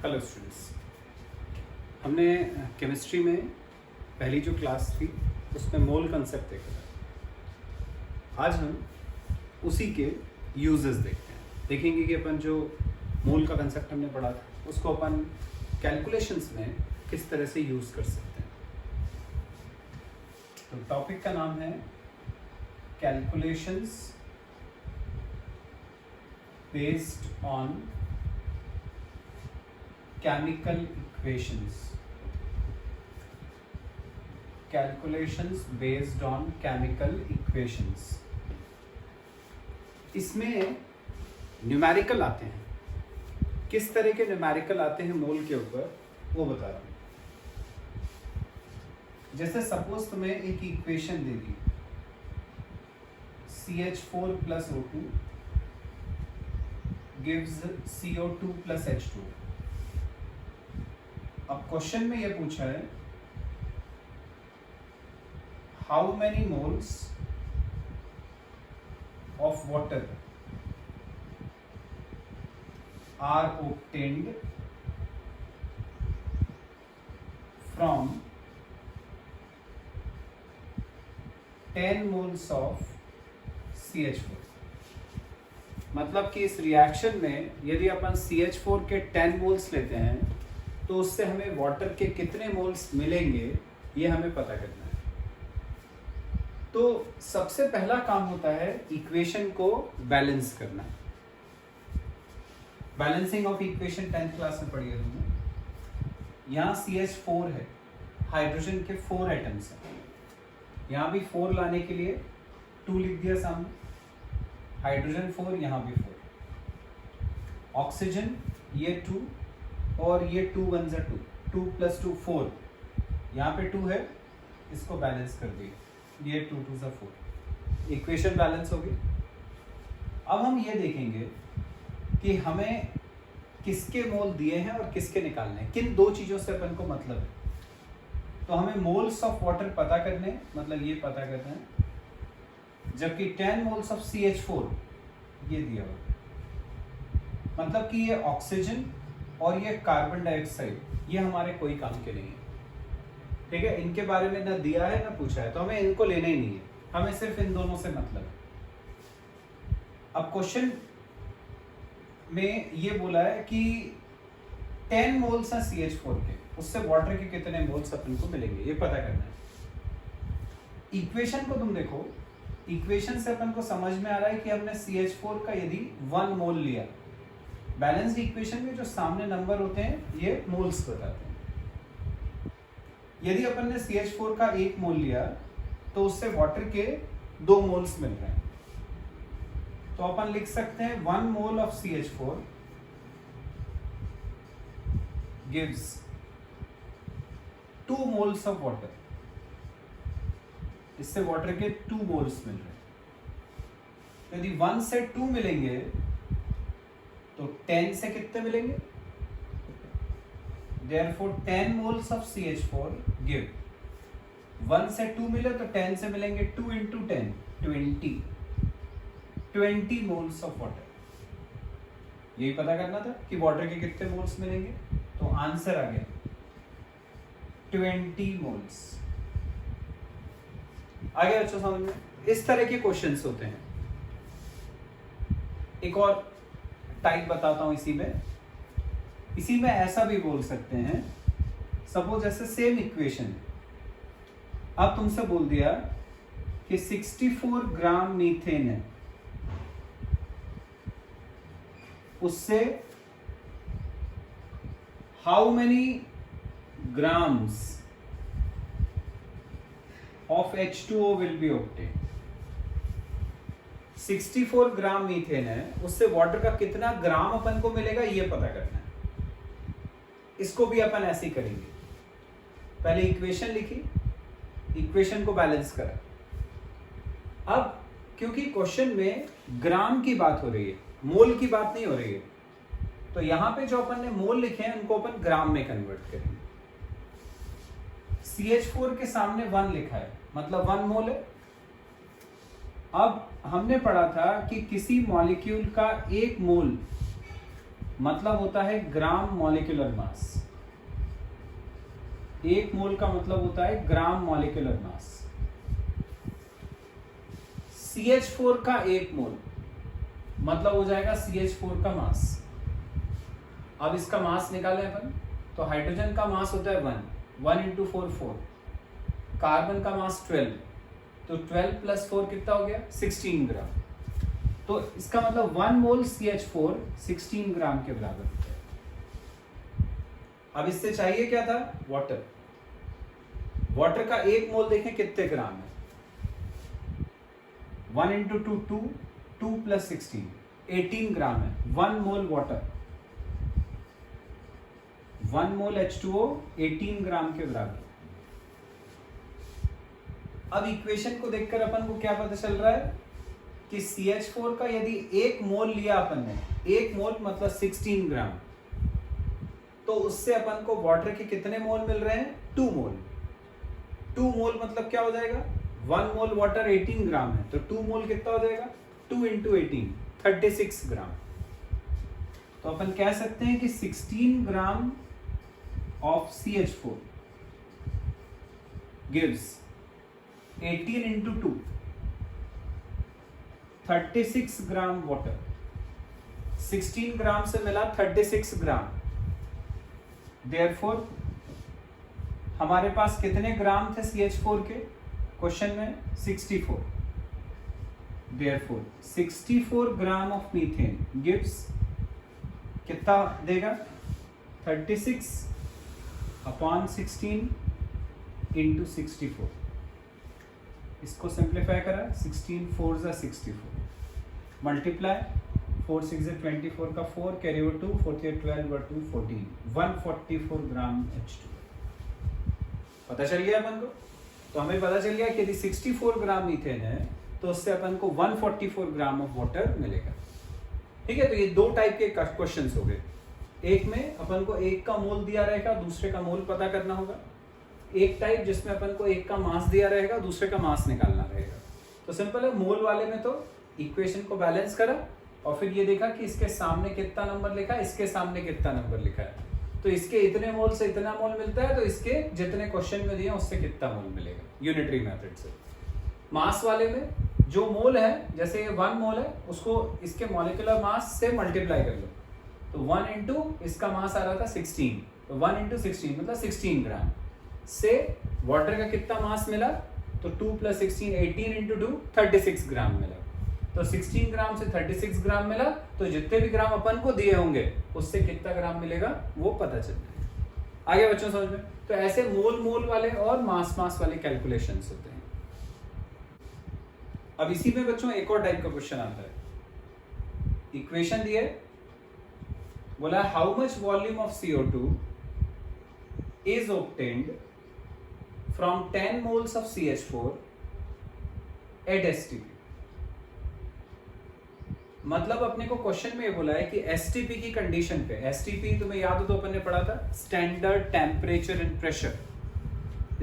Hello students, हमने chemistry में पहली जो क्लास थी उसमें मोल कंसेप्ट देखा था। आज हम उसी के यूजेस देखते हैं। देखेंगे कि अपन जो मोल का कंसेप्ट हमने पढ़ा था उसको अपन कैलकुलेशंस में किस तरह से यूज़ कर सकते हैं। तो टॉपिक का नाम है calculations based on chemical equations. Calculations based on chemical equations. इसमें न्यूमेरिकल आते हैं। किस तरह के न्यूमेरिकल आते हैं मोल के ऊपर वो बता रहा हूँ। जैसे सपोज तुम्हें एक इक्वेशन दे दी CH4 plus O2 gives CO2 plus H2। अब क्वेश्चन में यह पूछा है how many moles of water are obtained from 10 moles of CH4। मतलब कि इस रिएक्शन में यदि अपन CH4 के 10 मोल्स लेते हैं तो उससे हमें वाटर के कितने मोल्स मिलेंगे ये हमें पता करना है। तो सबसे पहला काम होता है इक्वेशन को बैलेंस करना। Balancing of equation 10th class में पढ़ी है तुमने। यहाँ CH4 है, हाइड्रोजन के 4 एटम्स हैं। यहाँ भी 4 लाने के लिए 2 लिख दिया सामने, हाइड्रोजन 4, यहाँ भी 4, ऑक्सीजन ये 2 और ये 2 1 जा 2, 2 + 2 4, यहाँ पे 2 है, इसको बैलेंस कर दिए, ये 2 2 जा 4, इक्वेशन बैलेंस होगी। अब हम ये देखेंगे कि हमें किसके मोल दिए हैं और किसके निकालने हैं, किन दो चीज़ों से अपन को मतलब है। तो हमें मोल्स ऑफ वाटर पता करने, मतलब ये पता करना है, जबकि 10 मोल्स ऑफ CH4 ये दिया हुआ, मतलब कि ये ऑक्सीजन और ये कार्बन डाइऑक्साइड ये हमारे कोई काम के नहीं है। ठीक है, इनके बारे में ना दिया है ना पूछा है, तो हमें इनको लेना ही नहीं है, हमें सिर्फ इन दोनों से मतलब है। अब क्वेश्चन में ये बोला है कि 10 मोल्स हैं CH4 के, उससे वाटर के कितने मोल्स अपन को मिलेंगे ये पता करना है। इक्वेशन को तुम देखो, इक्वेशन से अपन को समझ में आ रहा है कि हमने CH4 का यदि 1 मोल लिया, बैलेंस्ड इक्वेशन में जो सामने नंबर होते हैं ये मोल्स बताते हैं। यदि अपन ने CH4 का 1 मोल लिया तो उससे वाटर के 2 मोल्स मिल रहे हैं, तो अपन लिख सकते हैं 1 mole of CH4 gives 2 moles of water. इससे वाटर के 2 मोल्स मिल रहे हैं। यदि 1 से 2 मिलेंगे तो 10 से कितने मिलेंगे? Therefore 10 moles of CH4 give 1 से 2 मिले तो 10 से मिलेंगे 2 into 10 20 moles of water। यही पता करना था कि वाटर के कितने मोल्स मिलेंगे, तो आंसर आ गया 20 मोल्स। आ गया अच्छा समझ में? इस तरह के क्वेश्चंस होते हैं। एक और टाइप बताता हूं इसी में ऐसा भी बोल सकते हैं। सपोज ऐसे सेम इक्वेशन, अब तुमसे बोल दिया कि 64 ग्राम मीथेन है, उससे how many grams of H2O will be obtained. 64 gram methane है, उससे वाटर का कितना ग्राम अपन को मिलेगा ये पता करना है। इसको भी अपन ऐसे ही करेंगे, पहले इक्वेशन लिखी, इक्वेशन को बैलेंस करा। अब क्योंकि क्वेश्चन में ग्राम की बात हो रही है, मोल की बात नहीं हो रही है, तो यहां पे जो अपन ने मोल लिखे हैं उनको अपन ग्राम में कन्वर्ट करेंगे। CH4 के सामने 1 लिखा है, मतलब 1 मोल है। अब हमने पढ़ा था कि किसी मॉलिक्यूल का 1 मोल मतलब होता है ग्राम मॉलिक्यूलर मास। 1 मोल का मतलब होता है ग्राम मॉलिक्यूलर मास। CH4 का 1 मोल मतलब हो जाएगा CH4 का मास। अब इसका मास निकालें अपन, तो हाइड्रोजन का मास होता है 1 इंटू 4 4, कार्बन का मास 12, तो 12 प्लस 4 कितना हो गया 16 ग्राम। तो इसका मतलब 1 मोल CH4 16 ग्राम के बराबर होता है। अब इससे चाहिए क्या था, वाटर। वाटर का 1 मोल देखें कितने ग्राम है, 1 इंटू 2 2 प्लस 16 18 ग्राम है। 1 मोल वाटर, 1 मोल H2O 18 ग्राम के बराबर। अब इक्वेशन को देखकर अपन को क्या पता चल रहा है कि CH4 का यदि 1 मोल लिया अपन ने, 1 मोल मतलब 16 ग्राम, तो उससे अपन को वाटर के कितने मोल मिल रहे हैं, 2 मोल। 2 मोल मतलब क्या हो जाएगा, 1 मोल वाटर 18 ग्राम है, तो 2 मोल कितना हो जाएगा 2 इंटू 18 36 ग्राम। तो अपन कह सकते हैं कि 16 ग्राम of CH4 gives 18 into 2 36 gram water. 16 ग्राम से मिला 36 ग्राम, देयरफॉर हमारे पास कितने ग्राम थे CH4 के क्वेश्चन में, 64। Therefore 64 gram of methane gives कितना देगा, 36 अपॉन 16 इंटू 64। इसको सिंप्लीफाई करा, 16 4 जा 64, मल्टीप्लाई 4 6 जा 24 का 4, कैरी ओवर 2 4 12 और 2 14, 144 ग्राम H2। पता चल गया अपन को। तो हमें पता चल गया कि यदि 64 ग्राम मीथेन है तो उससे अपन को 144 ग्राम ऑफ वाटर मिलेगा। ठीक है, तो ये 2 टाइप के क्वेश्चंस हो गए। एक में अपन को 1 का मोल दिया रहेगा, दूसरे का मोल पता करना होगा। एक टाइप जिसमें अपन को 1 का मास दिया रहेगा, दूसरे का मास निकालना रहेगा। तो सिंपल है, मोल वाले में तो इक्वेशन को बैलेंस करा और फिर ये देखा कि इसके सामने कितना नंबर लिखा है, इसके सामने कितना नंबर लिखा है, तो इसके इतने मोल से इतना मोल मिलता है, तो इसके जितने क्वेश्चन में दिए उससे कितना मोल मिलेगा, यूनिटरी मेथड से। मास वाले में जो मोल है, जैसे 1 मोल है, उसको इसके मॉलिक्यूलर मास से मल्टीप्लाई कर लो, तो 1 इंटू इसका मास आ रहा था 16, तो 1 इंटू 16 मतलब 16 ग्राम से वाटर का कितना मास मिला, तो 2 प्लस 16 18 इंटू 2 36 ग्राम मिला। तो 16 ग्राम से 36 ग्राम मिला, तो जितने भी ग्राम अपन को दिए होंगे उससे कितना ग्राम मिलेगा वो पता चल जाएगा। आगे बच्चों समझ में। तो ऐसे मोल वाले और मास वाले कैलकुलेशंस होते हैं। अब इसी में बच्चों एक और टाइप का क्वेश्चन आता है। इक्वेशन दिए, बोला how much volume of CO2 is obtained from 10 moles of CH4 at STP। मतलब अपने को क्वेश्चन में ये बोला है कि STP की कंडीशन पे, STP तुम्हें याद हो तो अपन ने पढ़ा था, standard temperature and pressure.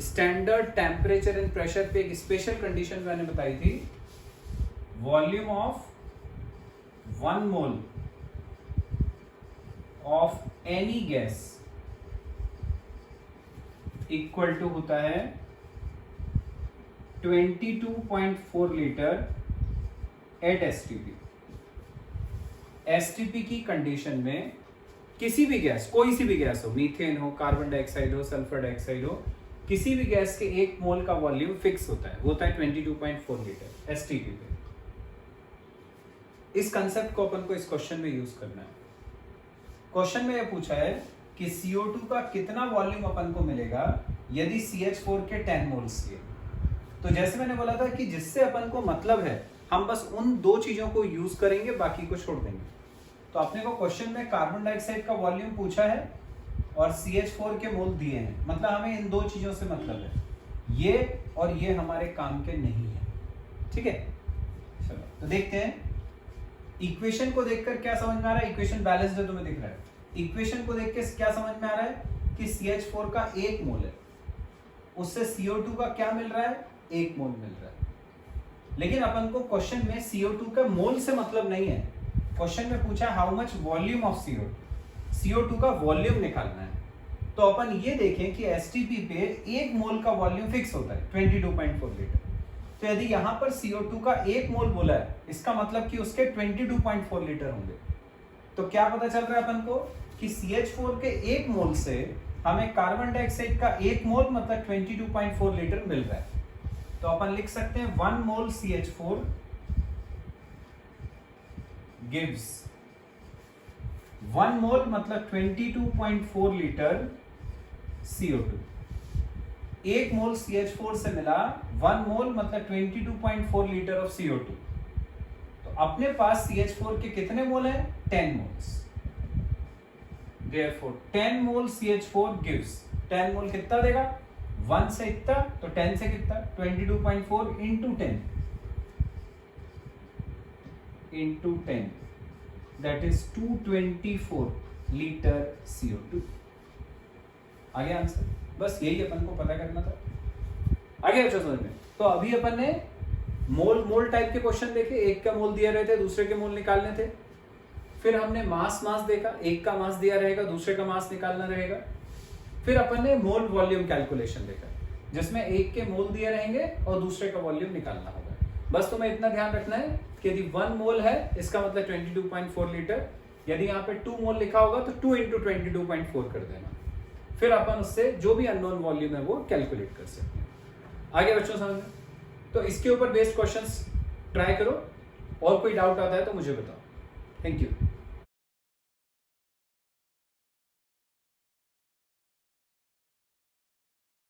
Standard temperature and pressure पे एक स्पेशल कंडीशन मैंने बताई थी, volume of 1 mole of any gas equal to होता है 22.4 लीटर एट STP। STP की कंडीशन में किसी भी गैस, कोई सी भी गैस हो, मीथेन हो, कार्बन डाइऑक्साइड हो, सल्फर डाइऑक्साइड हो, किसी भी गैस के 1 मोल का वॉल्यूम फिक्स होता है, वो होता है 22.4 लीटर STP पे। इस कंसेप्ट को अपन को इस क्वेश्चन में यूज करना है। क्वेश्चन में यह पूछा है कि CO2 का कितना वॉल्यूम अपन को मिलेगा यदि CH4 के 10 मोल्स लिए। तो जैसे मैंने बोला था कि जिससे अपन को मतलब है, हम बस उन 2 चीजों को यूज करेंगे, बाकी को छोड़ देंगे। तो अपने को क्वेश्चन में कार्बन डाइऑक्साइड का वॉल्यूम पूछा है और CH4 के मोल दिए हैं, मतलब हमें इन 2 चीजों से मतलब है, ये और ये हमारे काम के नहीं है। ठीक है, चलो तो देखते हैं इक्वेशन को देखकर क्या समझ में आ रहा है। इक्वेशन बैलेंस्ड है, तुम्हें दिख रहा है। इक्वेशन को देख के क्या समझ में आ रहा है कि CH4 का 1 मोल है, उससे CO2 का क्या मिल रहा है, 1 मोल मिल रहा है। लेकिन अपन को क्वेश्चन में CO2 का मोल से मतलब नहीं है। क्वेश्चन में पूछा how much volume of CO2, CO2 का वॉल्यूम निकालना है। तो अपन ये देखें कि एसटीपी पे 1 मोल का वॉल्यूम फिक्स होता है 22.4 लीटर। तो यदि यहां पर CO2 का 1 मोल बोला है, इसका मतलब कि उसके 22.4 लीटर होंगे। तो क्या पता चल रहा है अपन को कि CH4 के 1 मोल से हमें कार्बन डाइऑक्साइड का 1 मोल मतलब 22.4 लीटर मिल रहा है। तो अपन लिख सकते हैं 1 मोल CH4 gives 1 मोल मतलब 22.4 लीटर CO2। 1 मोल CH4 से मिला 1 मोल मतलब 22.4 लीटर ऑफ CO2। तो अपने पास CH4 के कितने मोल हैं? 10 मोल्स। Therefore 10 मोल CH4 gives 10 मोल कितना देगा? 1 से इतना, तो 10 से कितना? 22.4 into 10 into 10 that is 224 litre CO2। आगे आंसर, बस यही अपन को पता करना था। आगे अच्छा समझ में। तो अभी अपन ने मोल टाइप के क्वेश्चन देखे, एक का मोल दिया रहे थे, दूसरे के मोल निकालने थे। फिर हमने मास देखा, एक का मास दिया रहेगा, दूसरे का मास निकालना रहेगा। फिर अपन ने मोल वॉल्यूम कैलकुलेशन देखा, जिसमें एक के मोल दिए रहेंगे और दूसरे का वॉल्यूम निकालना होगा। बस तुम्हें इतना ध्यान रखना है कि यदि 1 मोल है इसका मतलब 22.4 लीटर, यदि यहाँ पे 2 मोल लिखा होगा तो 2 into 22.4 कर देना। फिर अपन उससे जो भी अननोन वॉल्यूम है वो कैलकुलेट कर सकते हैं। आगे बच्चों समझ में? तो इसके ऊपर बेस्ड क्वेश्चंस ट्राई करो, और कोई डाउट आता है तो मुझे बताओ। Thank you.